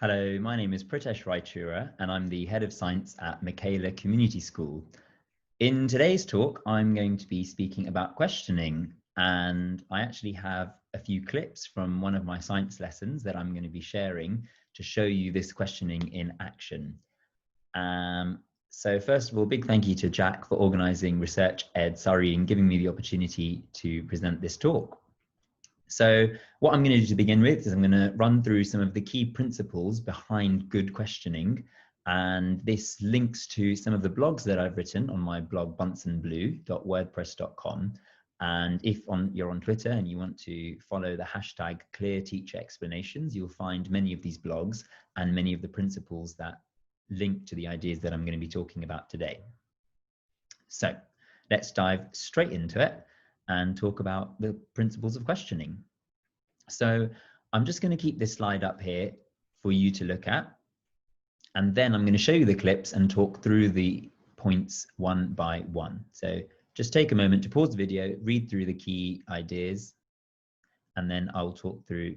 Hello, my name is Pritesh Raichura and I'm the Head of Science at Michaela Community School. In today's talk, I'm going to be speaking about questioning, and I actually have a few clips from one of my science lessons that I'm going to be sharing to show you this questioning in action. So first of all, big thank you to Jack for organising Research Ed Surrey and giving me the opportunity to present this talk. So what I'm going to do to begin with is I'm going to run through some of the key principles behind good questioning, and this links to some of the blogs that I've written on my blog bunsenblue.wordpress.com. And if you're on Twitter and you want to follow the hashtag #ClearTeacherExplanations, you'll find many of these blogs and many of the principles that link to the ideas that I'm going to be talking about today. So let's dive straight into it and talk about the principles of questioning. So I'm just going to keep this slide up here for you to look at, and then I'm going to show you the clips and talk through the points one by one. So just take a moment to pause the video, read through the key ideas, and then I'll talk through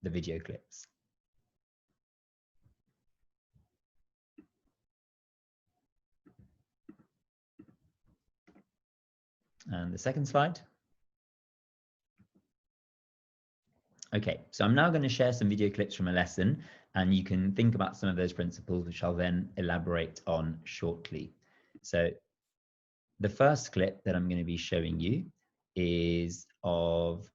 the video clips. And the second slide. Okay, so I'm now going to share some video clips from a lesson, and you can think about some of those principles, which I'll then elaborate on shortly. So the first clip that I'm going to be showing you is of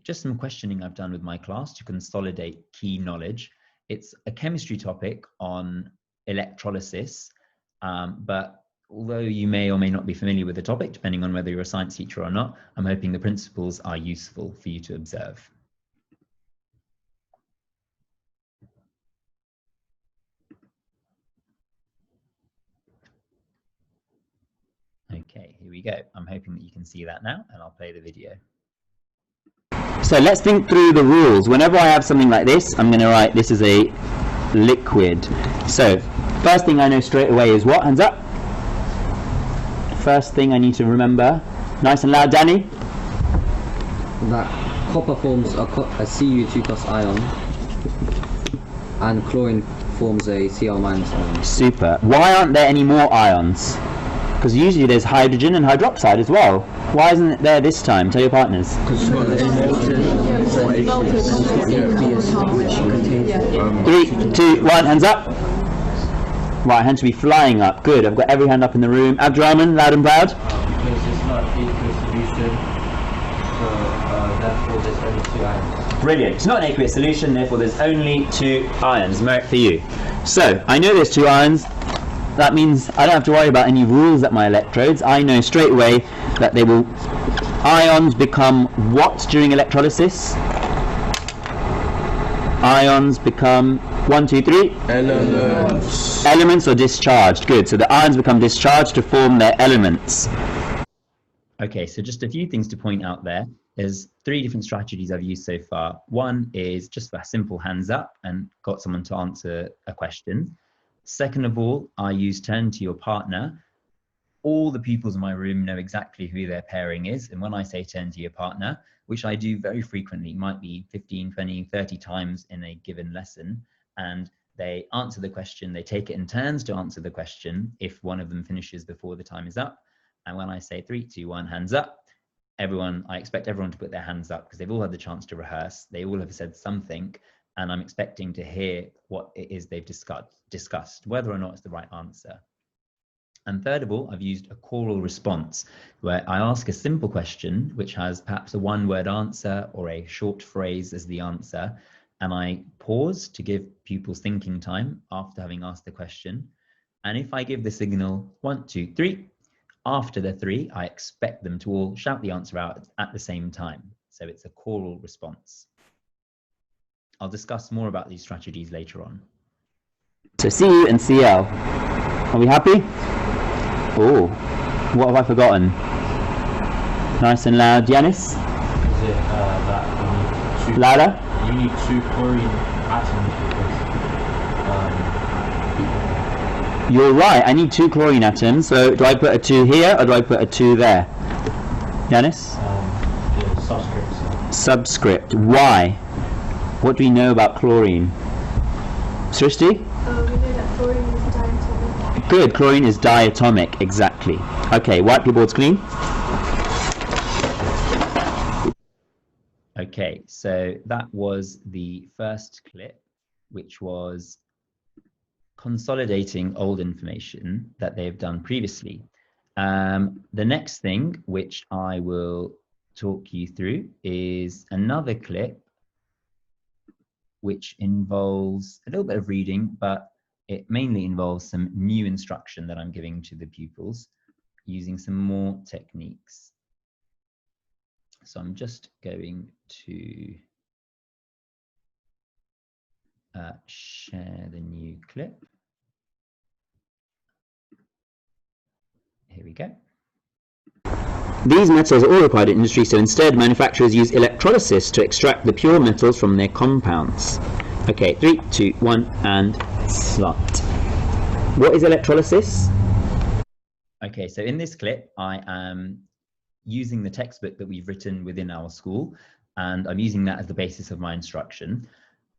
just some questioning I've done with my class to consolidate key knowledge. It's a chemistry topic on electrolysis, but although you may or may not be familiar with the topic, depending on whether you're a science teacher or not, I'm hoping the principles are useful for you to observe. Okay, here we go. I'm hoping that you can see that now, and I'll play the video. So let's think through the rules. Whenever I have something like this, I'm going to write this is a liquid. So first thing I know straight away is what? Hands up. First thing I need to remember, nice and loud, Danny. That copper forms a Cu2 plus ion, and chlorine forms a Cl minus ion. Super. Why aren't there any more ions? Because usually there's hydrogen and hydroxide as well. Why isn't it there this time? Tell your partners. Because it's which contains 3, 2, 1, hands up. Right, hand should be flying up. Good. I've got every hand up in the room. Abdurrahman, loud and proud. Because it's not aqueous solution, so therefore there's only 2 ions. Brilliant. It's not an aqueous solution, therefore there's only 2 ions. Merit for you. So, I know there's 2 ions. That means I don't have to worry about any rules at my electrodes. I know straight away that they will... Ions become what during electrolysis? Ions become... 1, 2, 3. elements. Elements are discharged. Good. So the ions become discharged to form their elements. Okay, so just a few things to point out there. There's 3 different strategies I've used so far. One is just a simple hands up and got someone to answer a question. Second of all, I use turn to your partner. All the pupils in my room know exactly who their pairing is. And when I say turn to your partner, which I do very frequently, might be 15, 20, 30 times in a given lesson, and they answer the question, they take it in turns to answer the question if one of them finishes before the time is up. And when I say 3, 2, 1, hands up, I expect everyone to put their hands up because they've all had the chance to rehearse. They all have said something, and I'm expecting to hear what it is they've discussed, whether or not it's the right answer. And third of all, I've used a choral response where I ask a simple question, which has perhaps a 1-word answer or a short phrase as the answer. And I pause to give pupils thinking time after having asked the question. And if I give the signal 1, 2, 3, after the 3, I expect them to all shout the answer out at the same time. So it's a choral response. I'll discuss more about these strategies later on. So CU and CL. Are we happy? Oh, what have I forgotten? Nice and loud, Yanis. Is it that you need 2? Louder. You need 2 chlorine atoms because You're right, I need 2 chlorine atoms. So do I put a 2 here or do I put a 2 there? Yanis? the subscript. Subscript. Why? What do we know about chlorine? Srishti? We know that chlorine is diatomic. Good, chlorine is diatomic, exactly. Okay, wipe your boards clean. Okay, so that was the first clip, which was consolidating old information that they've done previously. The next thing, which I will talk you through, is another clip which involves a little bit of reading, but it mainly involves some new instruction that I'm giving to the pupils using some more techniques. So I'm just going to share the new clip. Here we go. These metals are all required in industry, so instead manufacturers use electrolysis to extract the pure metals from their compounds. Okay, 3, 2, 1, and slant. What is electrolysis? Okay, so in this clip, I am using the textbook that we've written within our school, and I'm using that as the basis of my instruction.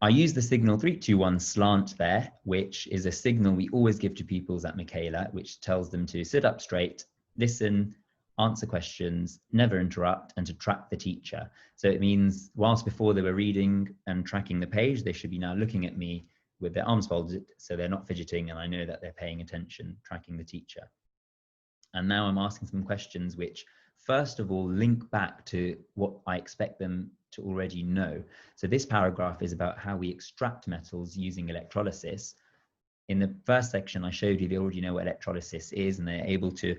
I use the signal 3, 2, 1 slant there, which is a signal we always give to pupils at Michaela, which tells them to sit up straight, listen, answer questions, never interrupt, and to track the teacher. So it means whilst before they were reading and tracking the page, they should be now looking at me with their arms folded so they're not fidgeting and I know that they're paying attention, tracking the teacher. And now I'm asking some questions which first of all link back to what I expect them to already know. So this paragraph is about how we extract metals using electrolysis. In the first section I showed you they already know what electrolysis is and they're able to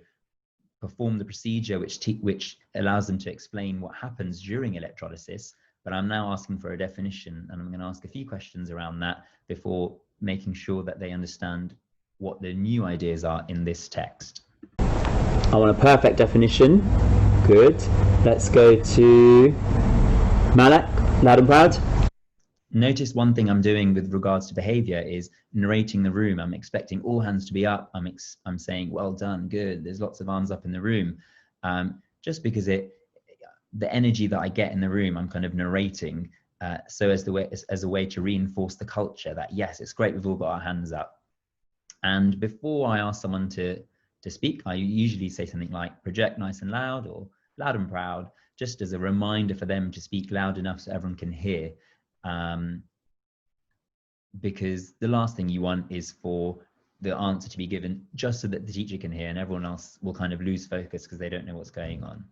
perform the procedure which allows them to explain what happens during electrolysis, but I'm now asking for a definition and I'm going to ask a few questions around that before making sure that they understand what the new ideas are in this text. I want a perfect definition. Good. Let's go to Malak, loud and proud. Notice one thing I'm doing with regards to behavior is narrating the room. I'm expecting all hands to be up. I'm saying, well done, good. There's lots of arms up in the room. Just because the energy that I get in the room, I'm kind of narrating so as a way to reinforce the culture that yes, it's great, we've all got our hands up. And before I ask someone to speak, I usually say something like project nice and loud or loud and proud, just as a reminder for them to speak loud enough so everyone can hear. Because the last thing you want is for the answer to be given just so that the teacher can hear and everyone else will kind of lose focus because they don't know what's going on.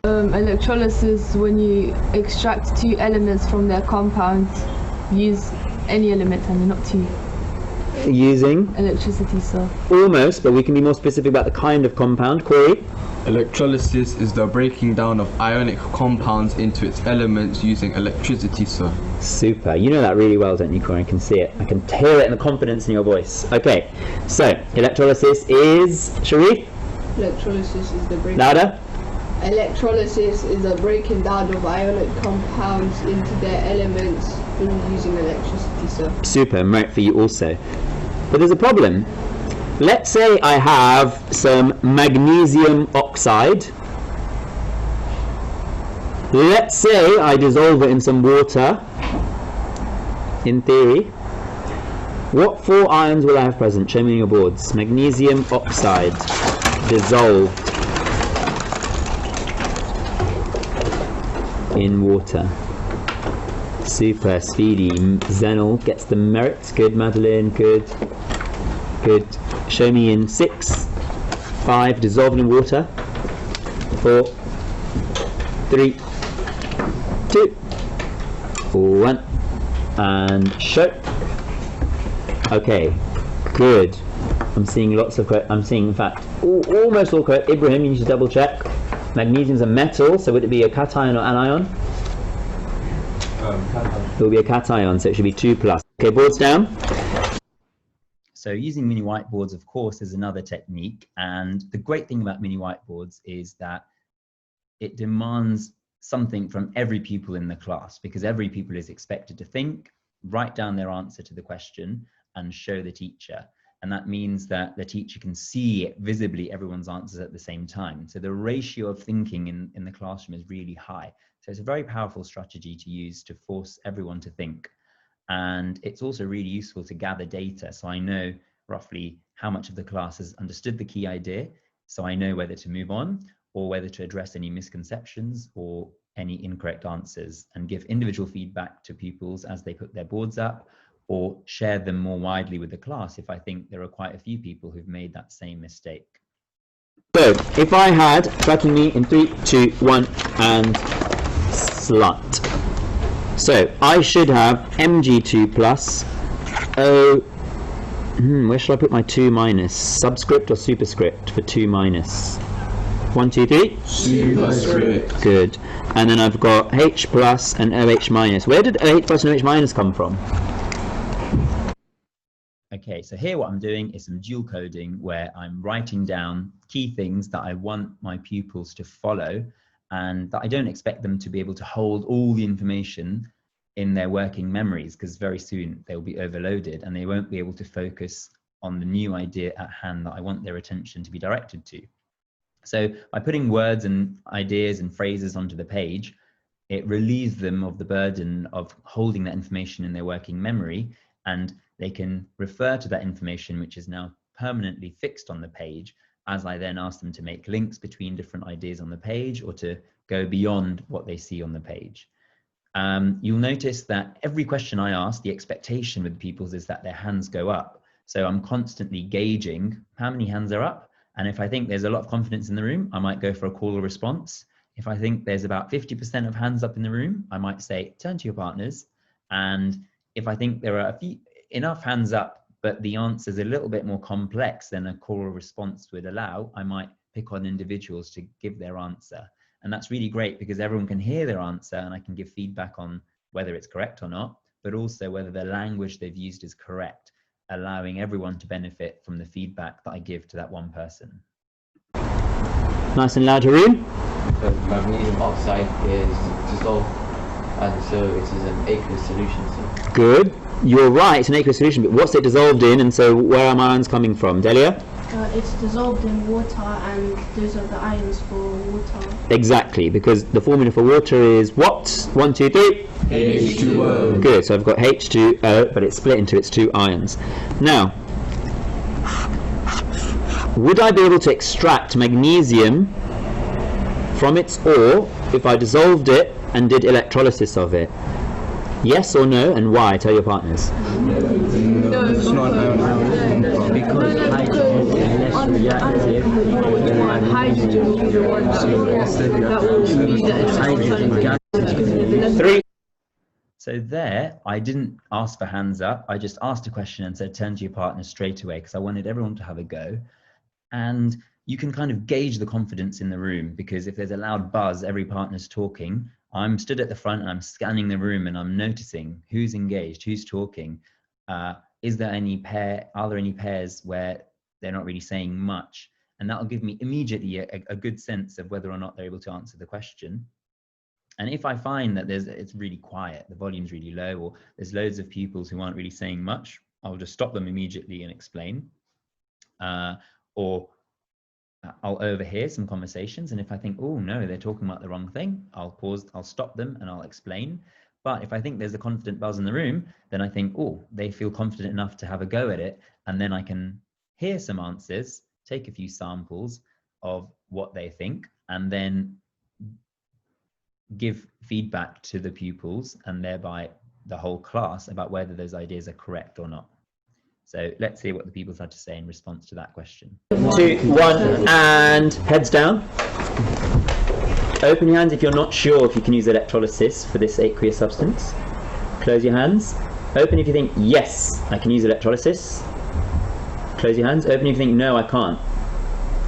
Electrolysis, when you extract two elements from their compound, use any element and not two. Using? Electricity, so. Almost, but we can be more specific about the kind of compound. Corey? Electrolysis is the breaking down of ionic compounds into its elements using electricity, sir. Super. You know that really well, don't you, Corey? I can see it. I can hear it in the confidence in your voice. Okay, so electrolysis is... Sharif? Electrolysis is the breaking... Louder? Electrolysis is the breaking down of ionic compounds into their elements using electricity, sir. Super, merit for you also. But there's a problem. Let's say I have some magnesium oxide. Let's say I dissolve it in some water. In theory. What 4 ions will I have present? Show me on your boards. Magnesium oxide dissolved in water. Super, Speedy. Zenil gets the merit. Good, Madeline. Good. Good. Show me in 6, 5, dissolved in water. 4, 3, 2, 1, and show. Okay, good. I'm seeing lots of correct. I'm seeing, in fact, almost all correct. Ibrahim, you need to double check. Magnesium's a metal, so would it be a cation or anion? Cation. It will be a cation, so it should be 2+. Okay, boards down. So using mini whiteboards, of course, is another technique. And the great thing about mini whiteboards is that it demands something from every pupil in the class, because every pupil is expected to think, write down their answer to the question and show the teacher. And that means that the teacher can see visibly everyone's answers at the same time. So the ratio of thinking in the classroom is really high. So it's a very powerful strategy to use to force everyone to think. And it's also really useful to gather data. So I know roughly how much of the class has understood the key idea. So I know whether to move on or whether to address any misconceptions or any incorrect answers, and give individual feedback to pupils as they put their boards up, or share them more widely with the class if I think there are quite a few people who've made that same mistake. So if I had, tracking me in 3, 2, 1, and slut. So I should have mg2 plus o, where shall I put my 2 minus? Subscript or superscript for 2 minus? 1, 2, 3? Superscript. Good. And then I've got h plus and oh minus. Where did oh plus and oh minus come from? Okay, so here what I'm doing is some dual coding where I'm writing down key things that I want my pupils to follow, and that I don't expect them to be able to hold all the information in their working memories, because very soon they'll be overloaded and they won't be able to focus on the new idea at hand that I want their attention to be directed to. So by putting words and ideas and phrases onto the page, it relieves them of the burden of holding that information in their working memory, and they can refer to that information, which is now permanently fixed on the page, as I then ask them to make links between different ideas on the page or to go beyond what they see on the page. You'll notice that every question I ask, the expectation with pupils is that their hands go up. So I'm constantly gauging how many hands are up. And if I think there's a lot of confidence in the room, I might go for a call or response. If I think there's about 50% of hands up in the room, I might say, turn to your partners. And if I think there are enough hands up, but the answer is a little bit more complex than a call or response would allow, I might pick on individuals to give their answer. And that's really great because everyone can hear their answer and I can give feedback on whether it's correct or not, but also whether the language they've used is correct, allowing everyone to benefit from the feedback that I give to that one person. Nice and loud, Haroon. So magnesium oxide is dissolved, and so it is an aqueous solution. So. Good. You're right, it's an aqueous solution, but what's it dissolved in, and so where are my ions coming from? Delia? It's dissolved in water, and those are the ions for water. Exactly, because the formula for water is what? 1, 2, 3? H2O. Good, so I've got H2O, but it's split into its 2 ions. Now, would I be able to extract magnesium from its ore if I dissolved it and did electrolysis of it? Yes or no, and why? Tell your partners. No, it's not ionic. Because hydrogen is less reactive. Hydrogen will be the one that will be the Hydrogen gas. 3. So there, I didn't ask for hands up. I just asked a question and said, turn to your partner straight away, because I wanted everyone to have a go. And you can kind of gauge the confidence in the room, because if there's a loud buzz, every partner's talking. I'm stood at the front and I'm scanning the room and I'm noticing who's engaged, who's talking. Are there any pairs where they're not really saying much? And that'll give me immediately a good sense of whether or not they're able to answer the question. And if I find that it's really quiet, the volume's really low, or there's loads of pupils who aren't really saying much, I'll just stop them immediately and explain. Or I'll overhear some conversations, and if I think, oh no, they're talking about the wrong thing, I'll pause, I'll stop them and I'll explain. But if I think there's a confident buzz in the room, then I think, oh, they feel confident enough to have a go at it, and then I can hear some answers, take a few samples of what they think, and then give feedback to the pupils and thereby the whole class about whether those ideas are correct or not. So let's see what the pupils had to say in response to that question. 2, 1, and heads down. Open your hands if you're not sure if you can use electrolysis for this aqueous substance. Close your hands. Open if you think, yes, I can use electrolysis. Close your hands. Open if you think, no, I can't.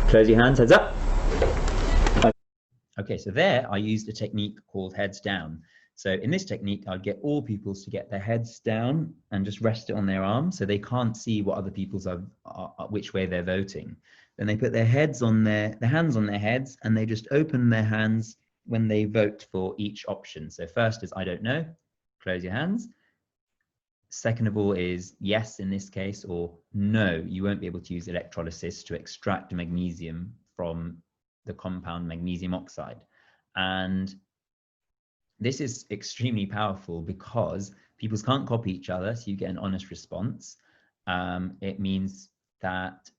Close your hands, heads up. Okay, so there I used a technique called heads down. So in this technique, I'd get all pupils to get their heads down and just rest it on their arms so they can't see what other pupils are which way they're voting. Then they put their hands on their heads, and they just open their hands when they vote for each option. So first is I don't know, close your hands. Second of all is yes in this case, or no, you won't be able to use electrolysis to extract magnesium from the compound magnesium oxide. And this is extremely powerful because pupils can't copy each other, so you get an honest response. It means that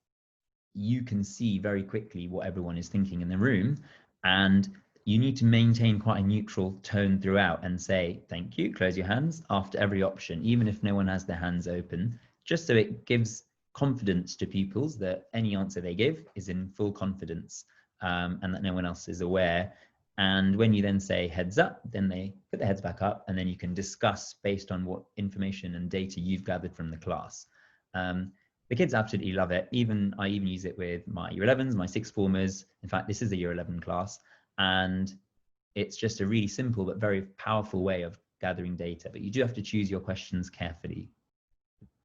you can see very quickly what everyone is thinking in the room, and you need to maintain quite a neutral tone throughout and say thank you, close your hands after every option, even if no one has their hands open, just so it gives confidence to pupils that any answer they give is in full confidence, and that no one else is aware. And when you then say heads up, then they put their heads back up, and then you can discuss based on what information and data you've gathered from the class. The kids absolutely love it. I even use it with my year 11s, my sixth formers. In fact, this is a year 11 class, and it's just a really simple but very powerful way of gathering data. But you do have to choose your questions carefully.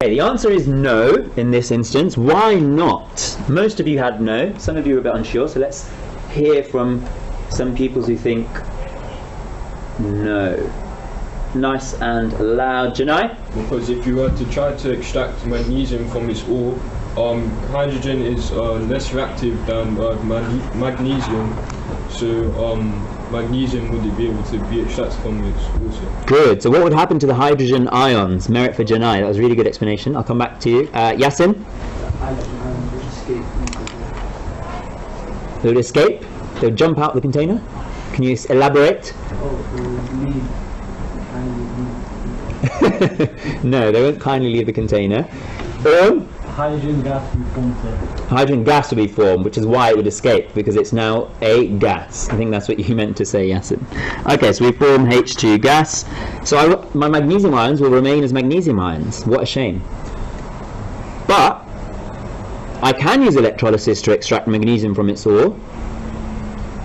Okay, the answer is no in this instance. Why not? Most of you had no. Some of you are a bit unsure. So let's hear from some people who think no. Nice and loud. Janai? Because if you were to try to extract magnesium from its ore, hydrogen is less reactive than magnesium, so magnesium wouldn't be able to be extracted from it also. Good. So what would happen to the hydrogen ions? Merit for Janai. That was a really good explanation. I'll come back to you. Yasin? They would escape? They would jump out the container? Can you elaborate? No, they won't kindly leave the container. Hydrogen gas will be formed. Hydrogen gas will be formed, which is why it would escape, because it's now a gas. I think that's what you meant to say, Yasin. Okay, so we form H2 gas. So my magnesium ions will remain as magnesium ions. What a shame. But I can use electrolysis to extract magnesium from its ore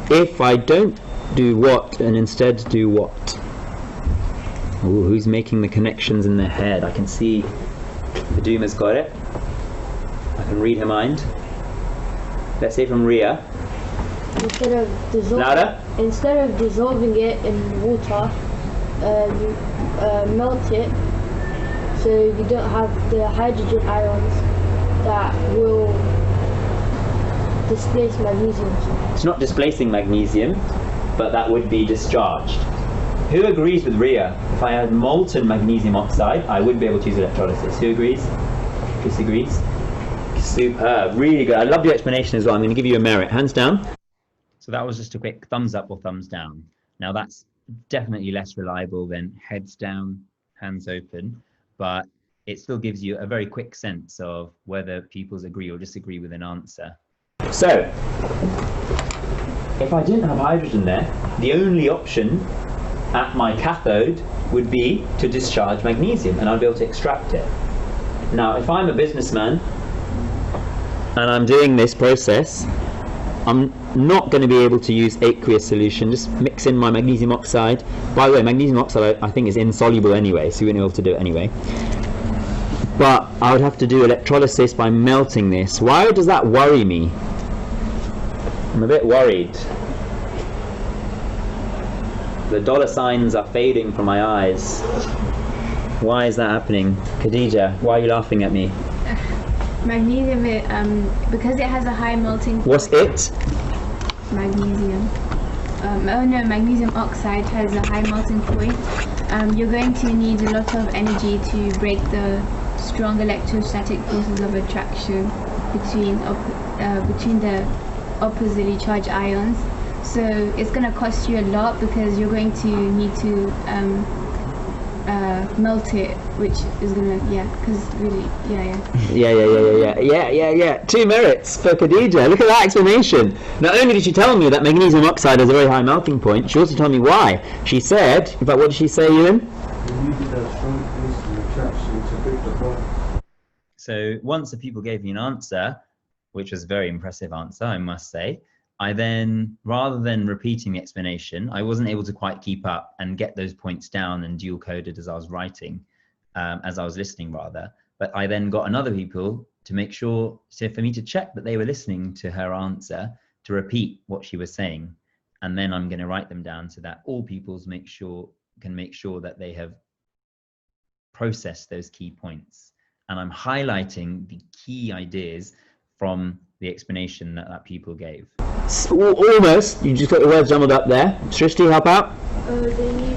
if I don't do what and instead do what. Ooh, who's making the connections in their head? I can see the Doomer's got it. I can read her mind. Let's say from Ria. Instead of dissolving it in water, you melt it, so you don't have the hydrogen ions that will displace magnesium. It's not displacing magnesium, but that would be discharged. Who agrees with Ria? If I had molten magnesium oxide, I would be able to use electrolysis. Who agrees? Disagrees? Superb. Really good. I love your explanation as well. I'm going to give you a merit. Hands down. So that was just a quick thumbs up or thumbs down. Now that's definitely less reliable than heads down, hands open, but it still gives you a very quick sense of whether pupils agree or disagree with an answer. So, if I didn't have hydrogen there, the only option at my cathode would be to discharge magnesium, and I'd be able to extract it. Now, if I'm a businessman and I'm doing this process, I'm not going to be able to use aqueous solution. Just mix in my magnesium oxide. By the way, magnesium oxide I think is insoluble anyway, so you wouldn't be able to do it anyway. But I would have to do electrolysis by melting this. Why does that worry me? I'm a bit worried. The dollar signs are fading from my eyes. Why is that happening? Khadija, why are you laughing at me? Magnesium, because it has a high melting point. What's it? Magnesium. Magnesium oxide has a high melting point. You're going to need a lot of energy to break the strong electrostatic forces of attraction between the oppositely charged ions. So it's going to cost you a lot because you're going to need to melt it, which is going to, because really, Yeah. 2 merits for Khadija. Look at that explanation. Not only did she tell me that magnesium oxide has a very high melting point, she also told me why. She said, in fact, what did she say, Ewan? So once the people gave me an answer, which was a very impressive answer, I must say, I then, rather than repeating the explanation, I wasn't able to quite keep up and get those points down and dual coded as I was writing, as I was listening rather. But I then got another people to make sure, so for me to check that they were listening to her answer, to repeat what she was saying. And then I'm going to write them down so that all pupils can make sure that they have processed those key points. And I'm highlighting the key ideas from the explanation that pupil gave. Almost. You just got your words jumbled up there. Srishti, help out. They need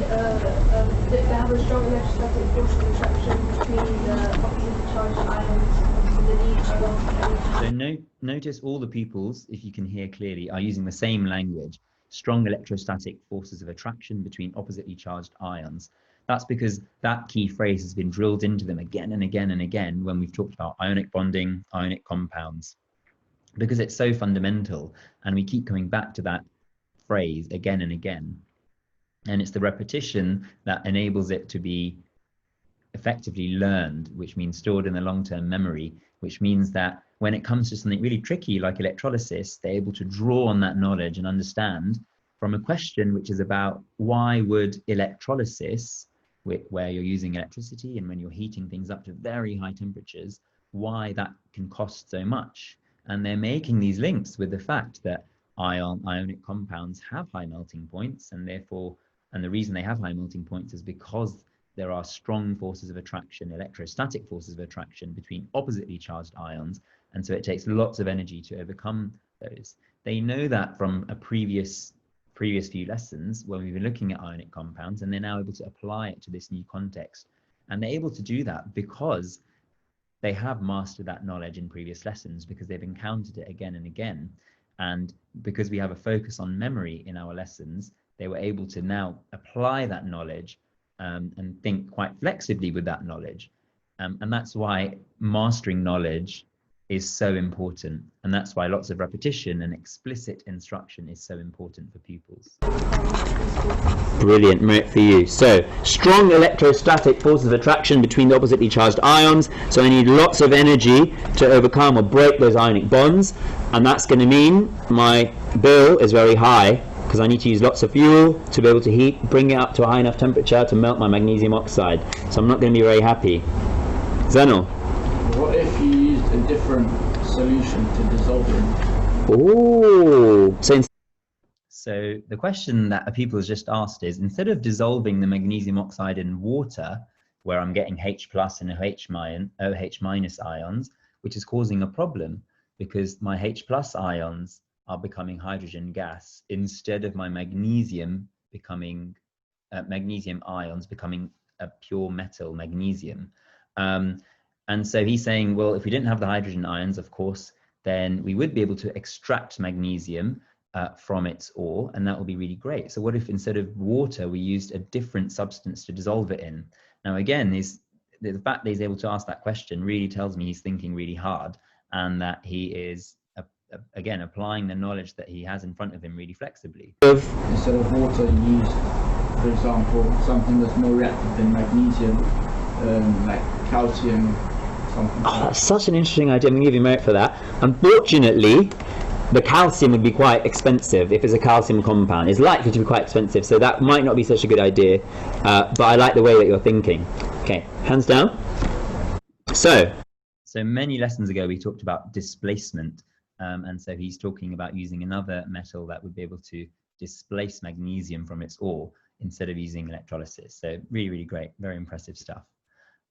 they have a strong electrostatic force of attraction between the opposite charged ions. So they need a lot of energy. So notice all the pupils, if you can hear clearly, are using the same language. Strong electrostatic forces of attraction between oppositely charged ions. That's because that key phrase has been drilled into them again and again and again when we've talked about ionic bonding, ionic compounds, because it's so fundamental, and we keep coming back to that phrase again and again. And it's the repetition that enables it to be effectively learned, which means stored in the long-term memory, which means that when it comes to something really tricky like electrolysis, they're able to draw on that knowledge and understand from a question which is about why would electrolysis, where you're using electricity and when you're heating things up to very high temperatures, why that can cost so much. And they're making these links with the fact that ionic compounds have high melting points, and therefore, and the reason they have high melting points is because there are strong forces of attraction, electrostatic forces of attraction between oppositely charged ions, and so it takes lots of energy to overcome those. They know that from a previous few lessons when we've been looking at ionic compounds, and they're now able to apply it to this new context. And they're able to do that because they have mastered that knowledge in previous lessons, because they've encountered it again and again. And because we have a focus on memory in our lessons, they were able to now apply that knowledge and think quite flexibly with that knowledge. And that's why mastering knowledge is so important. And that's why lots of repetition and explicit instruction is so important for pupils. Brilliant, Merit for you. So, strong electrostatic forces of attraction between the oppositely charged ions. So I need lots of energy to overcome or break those ionic bonds. And that's going to mean my bill is very high, because I need to use lots of fuel to be able to bring it up to a high enough temperature to melt my magnesium oxide. So I'm not going to be very happy. Zeno? What if you used a different solution to dissolve it? Oh, so the question that a pupil has just asked is, instead of dissolving the magnesium oxide in water, where I'm getting H plus and OH minus ions, which is causing a problem because my H plus ions are becoming hydrogen gas instead of my magnesium becoming magnesium ions becoming a pure metal magnesium. And so he's saying, well, if we didn't have the hydrogen ions, of course, then we would be able to extract magnesium from its ore, and that will be really great. So what if instead of water, we used a different substance to dissolve it in? Now, again, the fact that he's able to ask that question really tells me he's thinking really hard, and that he is, again, applying the knowledge that he has in front of him really flexibly. Instead of water, use, for example, something that's more reactive than magnesium, like calcium. Oh, that's such an interesting idea. I'm going to give you merit for that. Unfortunately, the calcium would be quite expensive if it's a calcium compound. It's likely to be quite expensive, so that might not be such a good idea. But I like the way that you're thinking. Okay, hands down. So many lessons ago, we talked about displacement. And so he's talking about using another metal that would be able to displace magnesium from its ore instead of using electrolysis. So really, really great. Very impressive stuff.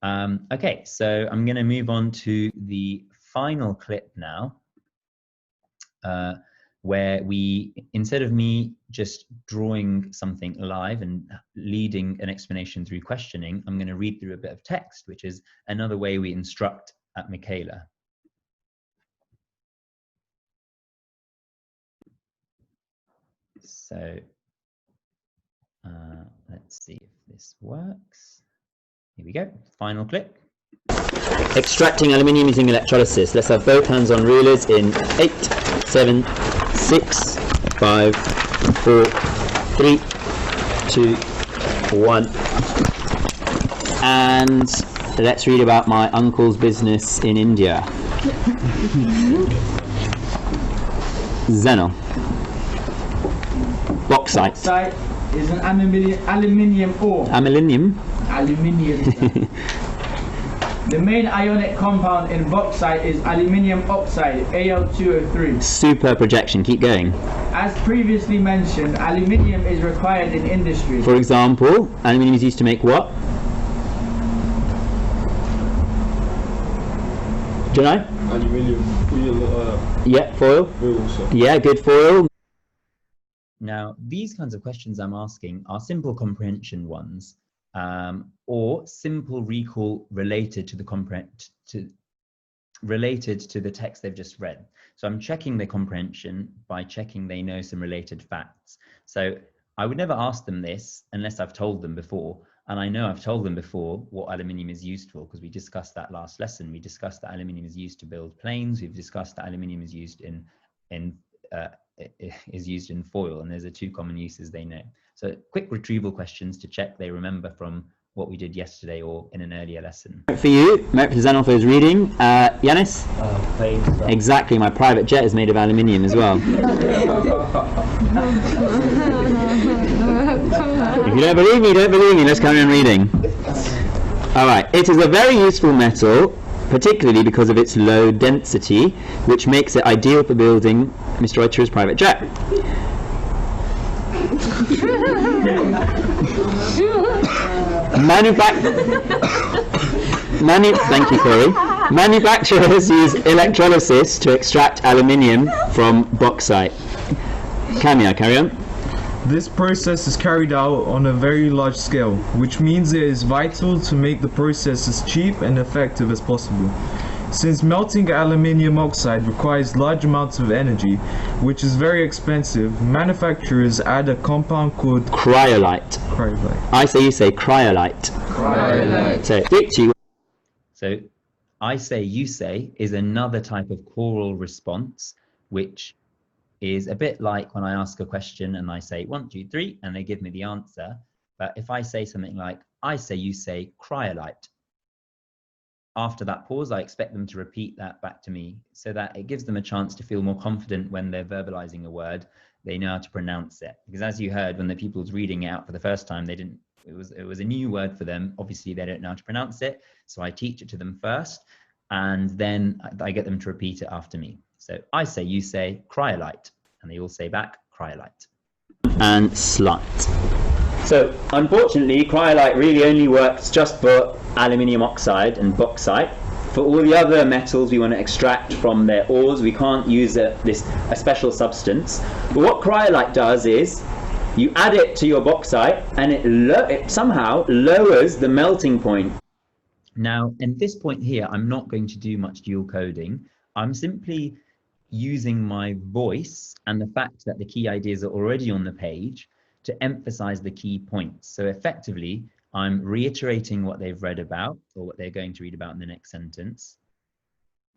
Okay, so I'm going to move on to the final clip now, where instead of me just drawing something live and leading an explanation through questioning, I'm going to read through a bit of text, which is another way we instruct at Michaela. So let's see if this works. Here we go, final clip. Extracting aluminium using electrolysis. Let's have both hands on rulers in 8, 7, 6, 5, 4, 3, 2, 1. And let's read about my uncle's business in India. Zeno. Bauxite. Bauxite is an aluminium ore. Aluminium? Aluminium. The main ionic compound in bauxite is aluminium oxide, Al2O3. Super projection, keep going. As previously mentioned, aluminium is required in industry. For example, aluminium is used to make what? Do you know? aluminium foil. Yeah, foil. Foil, so. Yeah, good foil. Now, these kinds of questions I'm asking are simple comprehension ones, or simple recall related to the text they've just read. So I'm checking their comprehension by checking they know some related facts. So I would never ask them this unless I've told them before. And I know I've told them before what aluminium is used for, because we discussed that last lesson. We discussed that aluminium is used to build planes. We've discussed that aluminium is used in foil, and there's the two common uses they know. So quick retrieval questions to check they remember from what we did yesterday or in an earlier lesson. For you, Merit for Xenopho's reading. Yanis? Planes. Exactly, my private jet is made of aluminium as well. If you don't believe me, don't believe me. Let's carry on reading. Alright, it is a very useful metal, particularly because of its low density, which makes it ideal for building Mr. Raitura's private jet. Thank you, Corey. Manufacturers use electrolysis to extract aluminium from bauxite. Camia, carry on. This process is carried out on a very large scale, which means it is vital to make the process as cheap and effective as possible. Since melting aluminium oxide requires large amounts of energy, which is very expensive, manufacturers add a compound called cryolite. I say you say cryolite. Cryolite. So, Dicty. So, I say you say is another type of choral response, which is a bit like when I ask a question and I say 1, 2, 3, and they give me the answer. But if I say something like, I say you say cryolite, after that pause, I expect them to repeat that back to me so that it gives them a chance to feel more confident when they're verbalizing a word. They know how to pronounce it. Because as you heard, when the pupils reading it out for the first time, they didn't. It was a new word for them. Obviously, they don't know how to pronounce it. So I teach it to them first, and then I get them to repeat it after me. So I say, you say, cryolite, and they all say back, cryolite. And slight. So unfortunately, cryolite really only works just for aluminium oxide and bauxite. For all the other metals we want to extract from their ores, we can't use a special substance. But what cryolite does is, you add it to your bauxite and it somehow lowers the melting point. Now, at this point here, I'm not going to do much dual coding. I'm simply using my voice and the fact that the key ideas are already on the page to emphasize the key points. So effectively, I'm reiterating what they've read about or what they're going to read about in the next sentence,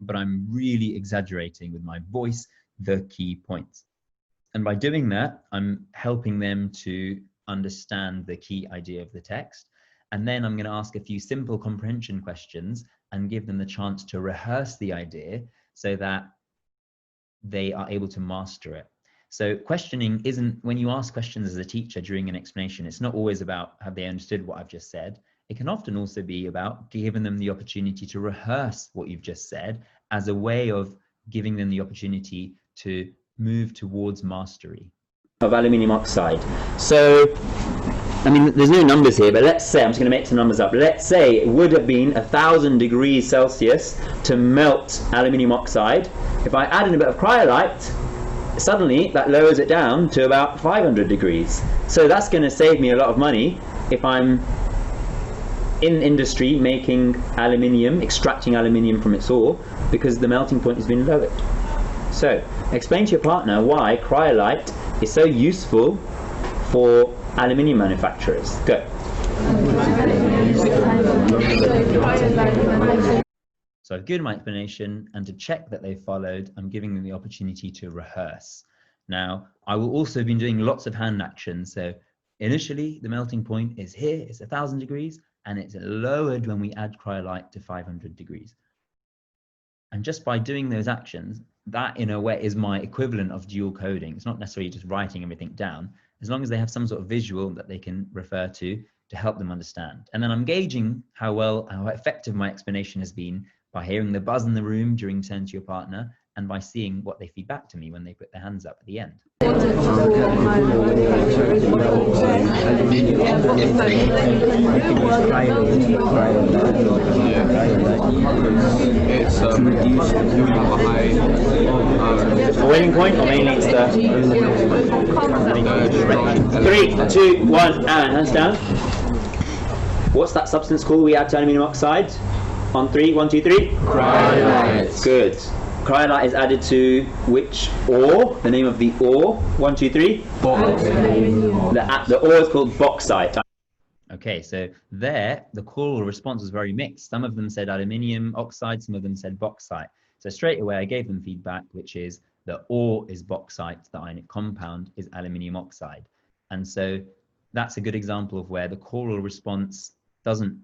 but I'm really exaggerating with my voice the key points. And by doing that, I'm helping them to understand the key idea of the text. And then I'm going to ask a few simple comprehension questions and give them the chance to rehearse the idea so that they are able to master it. So questioning isn't, when you ask questions as a teacher during an explanation, it's not always about have they understood what I've just said. It can often also be about giving them the opportunity to rehearse what you've just said as a way of giving them the opportunity to move towards mastery. Of aluminium oxide. So, I mean, there's no numbers here, but let's say, I'm just going to make some numbers up. Let's say it would have been 1,000 degrees Celsius to melt aluminium oxide. If I add in a bit of cryolite, suddenly that lowers it down to about 500 degrees. So that's going to save me a lot of money if I'm in industry making aluminium, extracting aluminium from its ore, because the melting point has been lowered. So explain to your partner why cryolite is so useful for aluminium manufacturers. Go. So I've given my explanation, and to check that they've followed, I'm giving them the opportunity to rehearse. Now, I will also be doing lots of hand actions. So initially, the melting point is here, it's 1,000 degrees, and it's lowered when we add cryolite to 500 degrees. And just by doing those actions, that in a way is my equivalent of dual coding. It's not necessarily just writing everything down, as long as they have some sort of visual that they can refer to help them understand. And then I'm gauging how effective my explanation has been by hearing the buzz in the room during turn to your partner and by seeing what they feed back to me when they put their hands up at the end. It's to reduce boiling point, or mainly it's the 3, 2, 1, and hands down. What's that substance called we add to aluminium oxide? On 3, 1, 2, 3. Cryolite. Good. Cryolite is added to which ore? The name of the ore? 1, 2, 3. The ore is called bauxite. Okay, so there, the choral response was very mixed. Some of them said aluminium oxide, some of them said bauxite. So straight away, I gave them feedback, which is the ore is bauxite, the ionic compound is aluminium oxide. And so that's a good example of where the choral response doesn't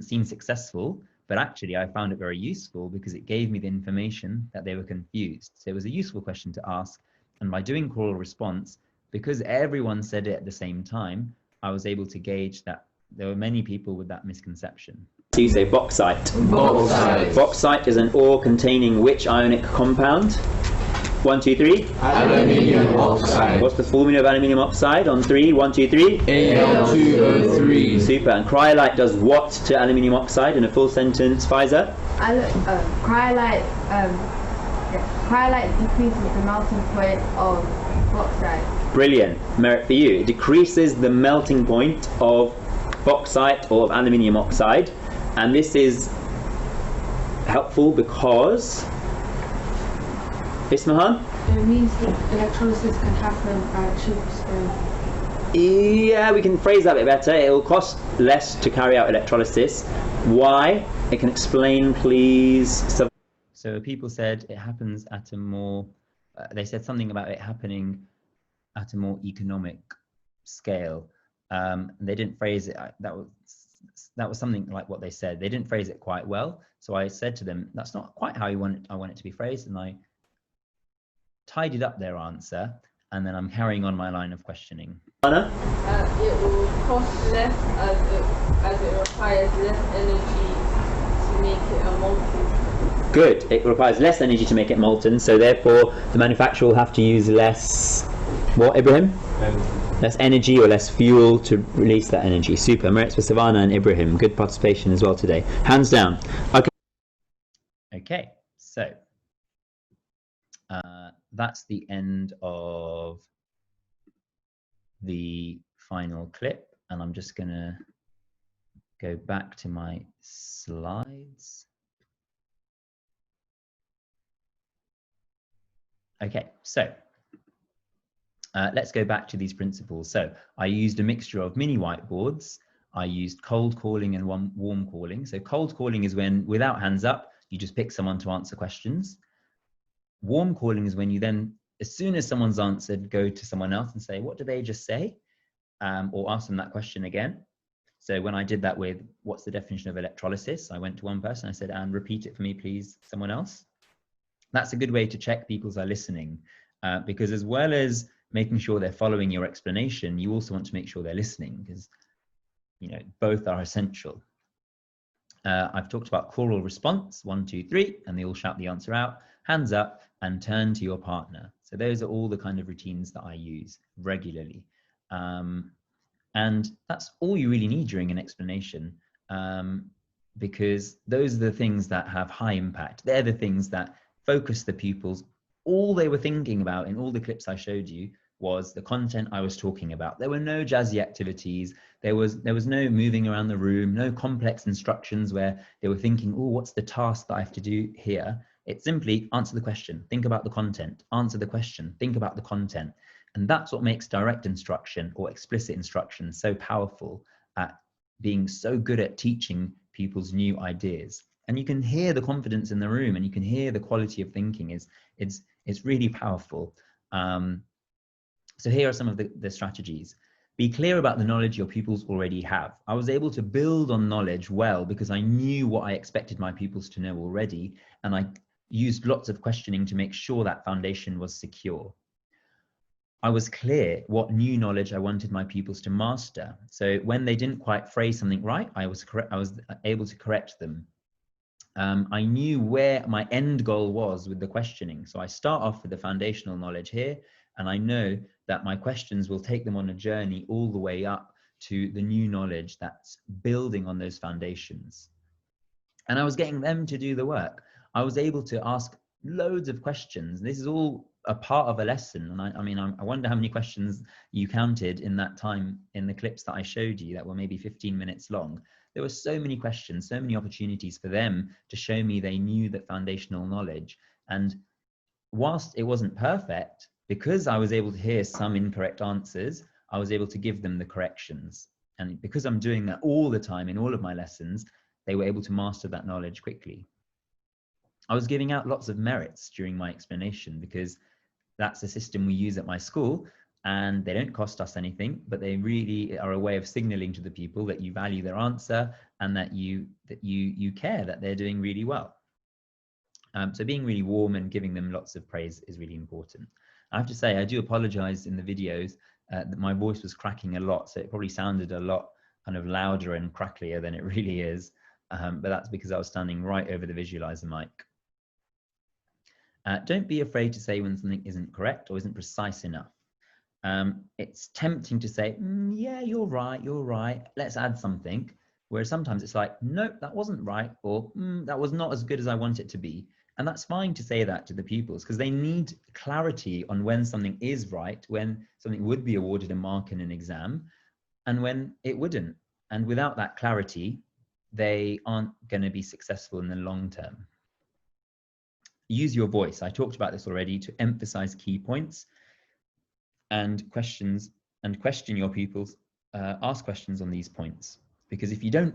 seem successful, but actually I found it very useful because it gave me the information that they were confused. So it was a useful question to ask. And by doing choral response, because everyone said it at the same time, I was able to gauge that there were many people with that misconception. So you say bauxite. Bauxite. Bauxite is an ore containing which ionic compound? 1, 2, 3. Aluminium oxide. What's the formula of aluminium oxide? On 3, 1, 2, 3. Al2O3. Super. And cryolite does what to aluminium oxide in a full sentence, Pfizer? Cryolite decreases the melting point of bauxite. Brilliant. Merit for you. It decreases the melting point of bauxite or of aluminium oxide. And this is helpful because... Ismahan? It means that electrolysis can happen at cheap scale. Yeah, we can phrase that a bit better. It will cost less to carry out electrolysis. Why? It can explain, please. So people said it happens at a more, they said something about it happening at a more economic scale. They didn't phrase it, that was something like what they said. They didn't phrase it quite well. So I said to them, that's not quite how I want it to be phrased. And I tidied up their answer, and then I'm carrying on my line of questioning. It will cost less as it requires less energy to make it a molten. Good. It requires less energy to make it molten, so therefore the manufacturer will have to use less, what, Ibrahim? Less energy or less fuel to release that energy. Super. Merits for Savannah and Ibrahim. Good participation as well today. Hands down. Okay. Okay, so that's the end of the final clip, and I'm just gonna go back to my slides. Okay, so let's go back to these principles. So I used a mixture of mini whiteboards. I used cold calling and warm calling. So cold calling is when, without hands up, you just pick someone to answer questions. Warm calling is when you then, as soon as someone's answered, go to someone else and say, what did they just say? Or ask them that question again. So when I did that with, what's the definition of electrolysis? I went to one person, I said, and repeat it for me, please, someone else. That's a good way to check people are listening, because as well as making sure they're following your explanation, you also want to make sure they're listening, because both are essential. I've talked about choral response, 1, 2, 3, and they all shout the answer out, hands up, and turn to your partner. So those are all the kind of routines that I use regularly. And that's all you really need during an explanation, because those are the things that have high impact. They're the things that focus the pupils. All they were thinking about in all the clips I showed you was the content I was talking about. There were no jazzy activities. There was no moving around the room, no complex instructions where they were thinking, oh, what's the task that I have to do here? It's simply answer the question, think about the content, answer the question, think about the content. And that's what makes direct instruction or explicit instruction so powerful at being so good at teaching pupils new ideas. And you can hear the confidence in the room, and you can hear the quality of thinking. It's really powerful. So here are some of the strategies. Be clear about the knowledge your pupils already have. I was able to build on knowledge well because I knew what I expected my pupils to know already, and I used lots of questioning to make sure that foundation was secure. I was clear what new knowledge I wanted my pupils to master. So when they didn't quite phrase something right, I was able to correct them. I knew where my end goal was with the questioning. So I start off with the foundational knowledge here, and I know that my questions will take them on a journey all the way up to the new knowledge that's building on those foundations. And I was getting them to do the work. I was able to ask loads of questions. This is all a part of a lesson. And I mean, I wonder how many questions you counted in that time in the clips that I showed you that were maybe 15 minutes long. There were so many questions, so many opportunities for them to show me they knew that foundational knowledge. And whilst it wasn't perfect, because I was able to hear some incorrect answers, I was able to give them the corrections. And because I'm doing that all the time in all of my lessons, they were able to master that knowledge quickly. I was giving out lots of merits during my explanation because that's a system we use at my school, and they don't cost us anything, but they really are a way of signaling to the people that you value their answer and that you care, that they're doing really well. So being really warm and giving them lots of praise is really important. I have to say, I do apologize in the videos that my voice was cracking a lot, so it probably sounded a lot kind of louder and cracklier than it really is, but that's because I was standing right over the visualizer mic. Don't be afraid to say when something isn't correct or isn't precise enough. It's tempting to say, yeah, you're right, let's add something. Whereas sometimes it's like, nope, that wasn't right, or that was not as good as I want it to be. And that's fine to say that to the pupils because they need clarity on when something is right, when something would be awarded a mark in an exam, and when it wouldn't. And without that clarity, they aren't going to be successful in the long term. Use your voice. I talked about this already, to emphasize key points and questions, and question your pupils, ask questions on these points. Because if you don't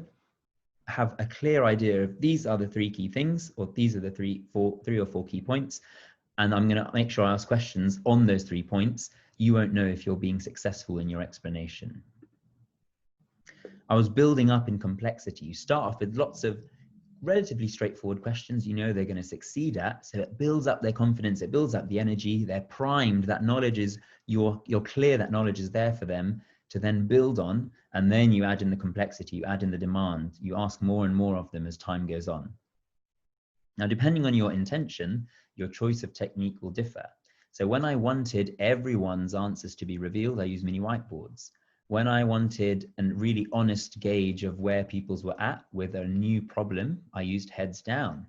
have a clear idea of these are the 3 key things, or these are the 3 or 4 key points, and I'm going to make sure I ask questions on those 3 points, you won't know if you're being successful in your explanation. I was building up in complexity. You start off with lots of relatively straightforward questions you know they're going to succeed at, so it builds up their confidence, it builds up the energy, they're primed, that knowledge is, you're clear that knowledge is there for them to then build on, and then you add in the complexity, you add in the demand, you ask more and more of them as time goes on. Now, depending on your intention, your choice of technique will differ. So when I wanted everyone's answers to be revealed, I used mini whiteboards. When I wanted a really honest gauge of where people's were at with a new problem, I used heads down.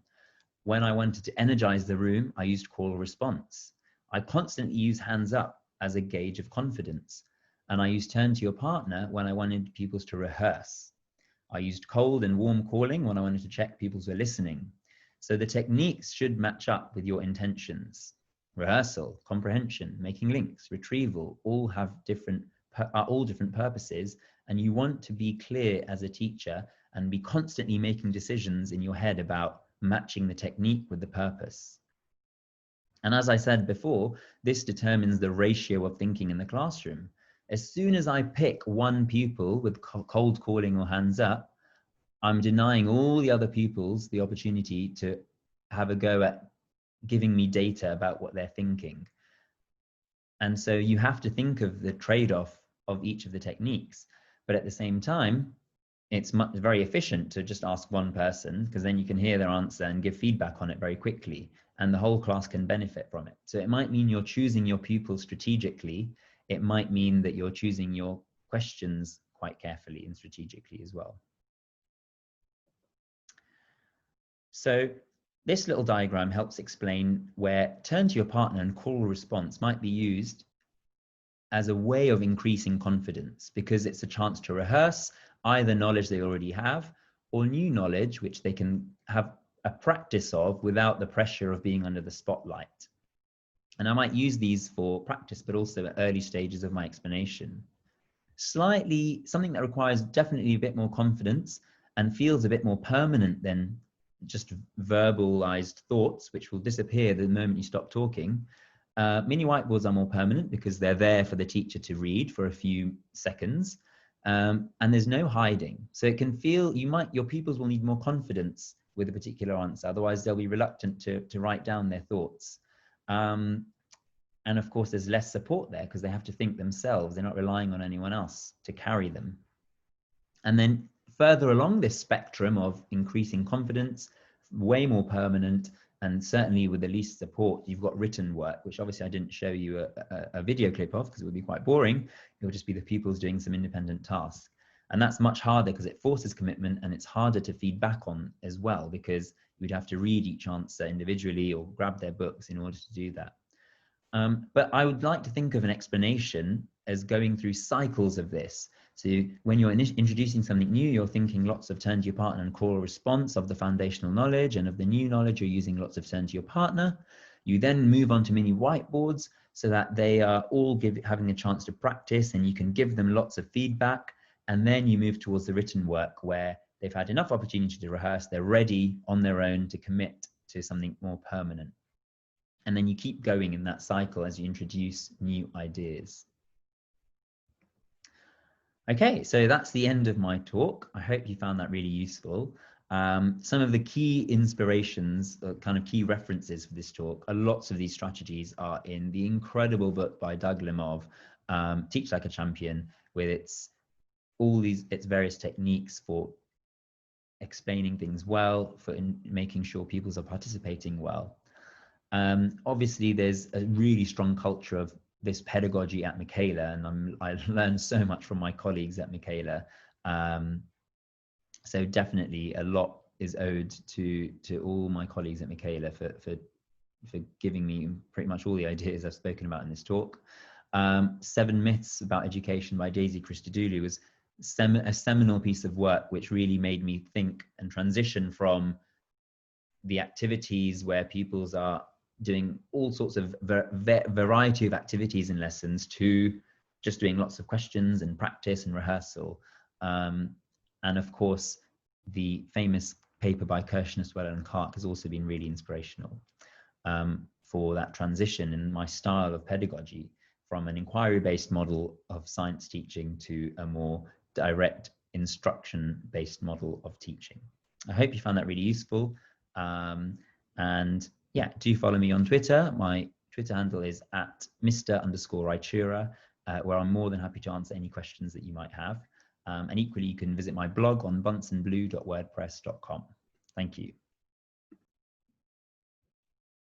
When I wanted to energize the room, I used call response. I constantly use hands up as a gauge of confidence. And I used turn to your partner when I wanted pupils to rehearse. I used cold and warm calling when I wanted to check pupils were listening. So the techniques should match up with your intentions. Rehearsal, comprehension, making links, retrieval, are all different purposes, and you want to be clear as a teacher and be constantly making decisions in your head about matching the technique with the purpose. And as I said before, this determines the ratio of thinking in the classroom. As soon as I pick one pupil with cold calling or hands up, I'm denying all the other pupils the opportunity to have a go at giving me data about what they're thinking. And so you have to think of the trade-off of each of the techniques. But at the same time, it's very efficient to just ask one person, because then you can hear their answer and give feedback on it very quickly, and the whole class can benefit from it. So it might mean you're choosing your pupils strategically. It might mean that you're choosing your questions quite carefully and strategically as well. So this little diagram helps explain where turn to your partner and call response might be used as a way of increasing confidence, because it's a chance to rehearse either knowledge they already have or new knowledge which they can have a practice of without the pressure of being under the spotlight. And I might use these for practice, but also at early stages of my explanation. Something that requires definitely a bit more confidence and feels a bit more permanent than just verbalized thoughts, which will disappear the moment you stop talking. Mini whiteboards are more permanent because they're there for the teacher to read for a few seconds, and there's no hiding. So it can feel, your pupils will need more confidence with a particular answer, otherwise they'll be reluctant to write down their thoughts. And of course there's less support there because they have to think themselves, they're not relying on anyone else to carry them. And then further along this spectrum of increasing confidence, way more permanent, and certainly with the least support, you've got written work, which obviously I didn't show you a video clip of because it would be quite boring. It would just be the pupils doing some independent tasks. And that's much harder because it forces commitment, and it's harder to feed back on as well, because you'd have to read each answer individually or grab their books in order to do that. But I would like to think of an explanation as going through cycles of this. So when you're introducing something new, you're thinking lots of turn to your partner and call response of the foundational knowledge, and of the new knowledge, you're using lots of turn to your partner. You then move on to mini whiteboards so that they are all having a chance to practice, and you can give them lots of feedback. And then you move towards the written work where they've had enough opportunity to rehearse, they're ready on their own to commit to something more permanent. And then you keep going in that cycle as you introduce new ideas. Okay, so that's the end of my talk. I hope you found that really useful. Some of the key inspirations, kind of key references for this talk, lots of these strategies are in the incredible book by Doug Limov, Teach Like a Champion, with its various techniques for explaining things well, for making sure pupils are participating well. Obviously, there's a really strong culture of this pedagogy at Michaela, and I learned so much from my colleagues at Michaela. So definitely a lot is owed to all my colleagues at Michaela for giving me pretty much all the ideas I've spoken about in this talk. 7 Myths About Education by Daisy Christodoulou was a seminal piece of work which really made me think and transition from the activities where pupils are doing all sorts of variety of activities in lessons to just doing lots of questions and practice and rehearsal. And of course, the famous paper by Kirshner, Sweller and Clark has also been really inspirational for that transition in my style of pedagogy from an inquiry-based model of science teaching to a more direct instruction-based model of teaching. I hope you found that really useful. And yeah, do follow me on Twitter. My Twitter handle is @Mr_Raichura, where I'm more than happy to answer any questions that you might have. And equally, you can visit my blog on bunsenblue.wordpress.com. Thank you.